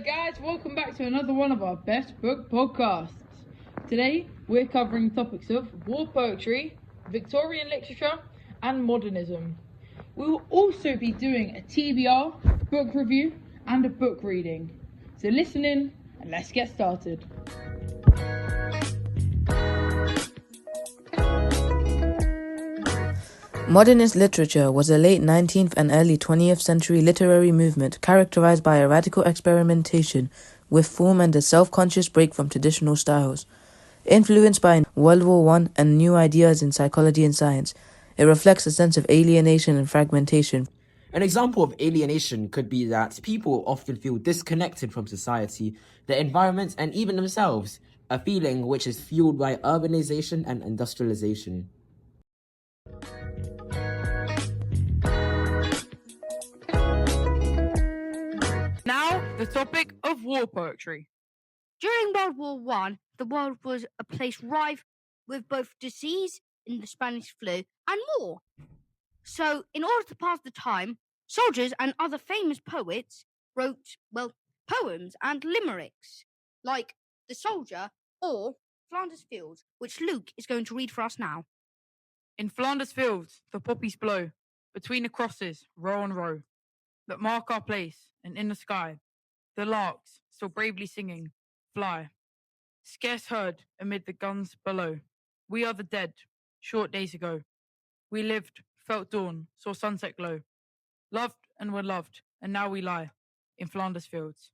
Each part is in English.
guys, welcome back to another one of our best book podcasts. Today we're covering topics of war poetry, Victorian literature and modernism. We will also be doing a TBR, book review and a book reading. So listen in and let's get started. Modernist literature was a late 19th and early 20th century literary movement characterized by a radical experimentation with form and a self-conscious break from traditional styles. Influenced by World War I and new ideas in psychology and science, it reflects a sense of alienation and fragmentation. An example of alienation could be that people often feel disconnected from society, their environment, and even themselves, a feeling which is fueled by urbanization and industrialization. Now, the topic of war poetry. During World War I, the world was a place rife with both disease in the Spanish flu and war. So, in order to pass the time, soldiers and other famous poets wrote, poems and limericks, like The Soldier or Flanders Fields, which Luke is going to read for us now. In Flanders fields, the poppies blow, between the crosses, row on row, that mark our place, and in the sky, the larks, still bravely singing, fly, scarce heard amid the guns below. We are the dead, short days ago. We lived, felt dawn, saw sunset glow, loved and were loved, and now we lie in Flanders fields.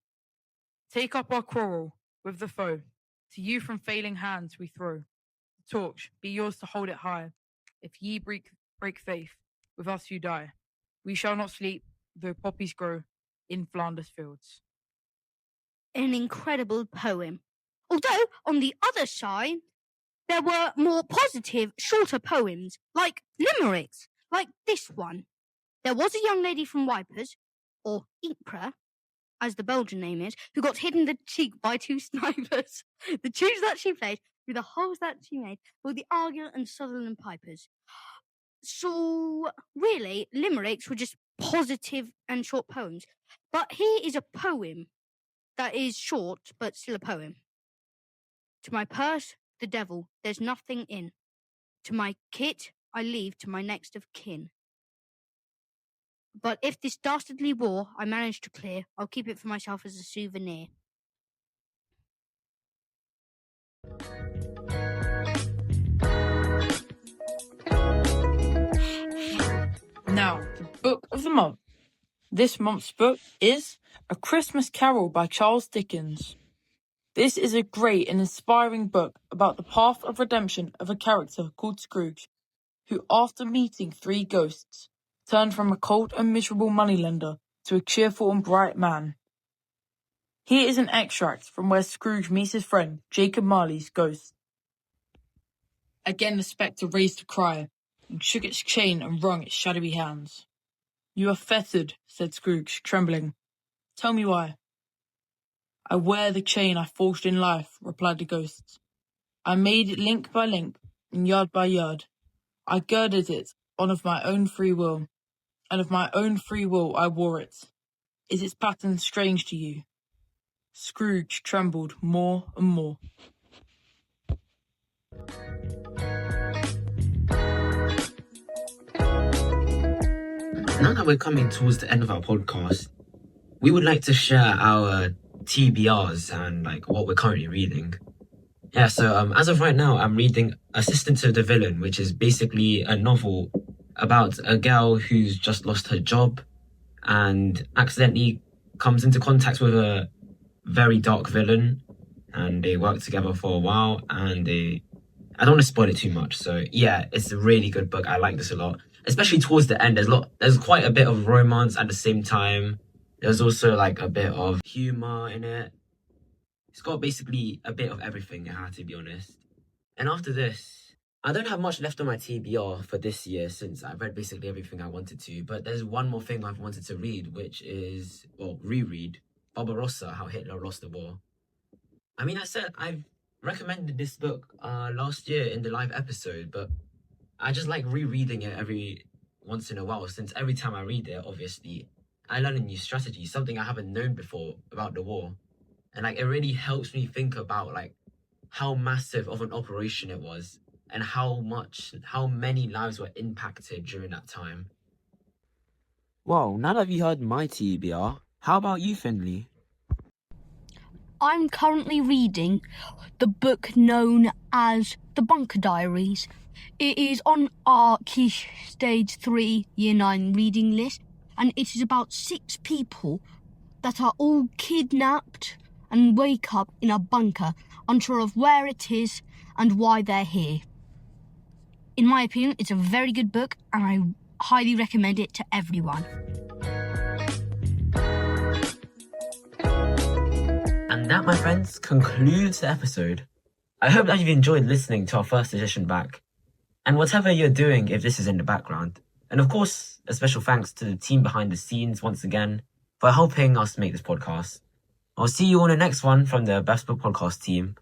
Take up our quarrel with the foe, to you from failing hands we throw. The torch be yours to hold it high. If ye break faith, with us you die. We shall not sleep, though poppies grow in Flanders fields. An incredible poem. Although, on the other side, there were more positive, shorter poems, like limericks, like this one. There was a young lady from Wipers, or Ypres, as the Belgian name is, who got hit in the cheek by two snipers. The tunes that she played, through the holes that she made, were the Argyll and Sutherland pipers. So, really, limericks were just positive and short poems. But here is a poem that is short, but still a poem. To my purse, the devil, there's nothing in. To my kit, I leave to my next of kin. But if this dastardly war I manage to clear, I'll keep it for myself as a souvenir. Now, the book of the month. This month's book is A Christmas Carol by Charles Dickens. This is a great and inspiring book about the path of redemption of a character called Scrooge, who, after meeting three ghosts, turned from a cold and miserable moneylender to a cheerful and bright man. Here is an extract from where Scrooge meets his friend Jacob Marley's ghost. Again the spectre raised a cry, and shook its chain and wrung its shadowy hands. "You are fettered," said Scrooge, trembling. "Tell me why." "I wear the chain I forged in life," replied the ghost. "I made it link by link, and yard by yard. I girded it on of my own free will, and of my own free will I wore it. Is its pattern strange to you?" Scrooge trembled more and more. Now that we're coming towards the end of our podcast, we would like to share our TBRs and what we're currently reading. Yeah, so as of right now, I'm reading Assistant to the Villain, which is basically a novel about a girl who's just lost her job and accidentally comes into contact with a very dark villain, and they work together for a while, and I don't want to spoil it too much. So yeah, it's a really good book. I like this a lot, especially towards the end. There's quite a bit of romance at the same time. There's also a bit of humor in it. It's got basically a bit of everything, I have to be honest. And after this, I don't have much left on my TBR for this year since I've read basically everything I wanted to. But there's one more thing I've wanted to read, which is, reread Barbarossa, How Hitler Lost the War. I mean, I've recommended this book last year in the live episode, but I just like rereading it every once in a while, since every time I read it, obviously, I learn a new strategy, something I haven't known before about the war. And like, it really helps me think about like how massive of an operation it was and how many lives were impacted during that time. Well, now that you heard my TBR, how about you, Finley? I'm currently reading the book known as The Bunker Diaries. It is on our Key Stage 3 Year 9 reading list, and it is about 6 people that are all kidnapped and wake up in a bunker, unsure of where it is and why they're here. In my opinion, it's a very good book, and I highly recommend it to everyone. And that, my friends, concludes the episode. I hope that you've enjoyed listening to our first edition back. And whatever you're doing, if this is in the background. And of course, a special thanks to the team behind the scenes once again for helping us make this podcast. I'll see you on the next one from the Beths Book Podcast team.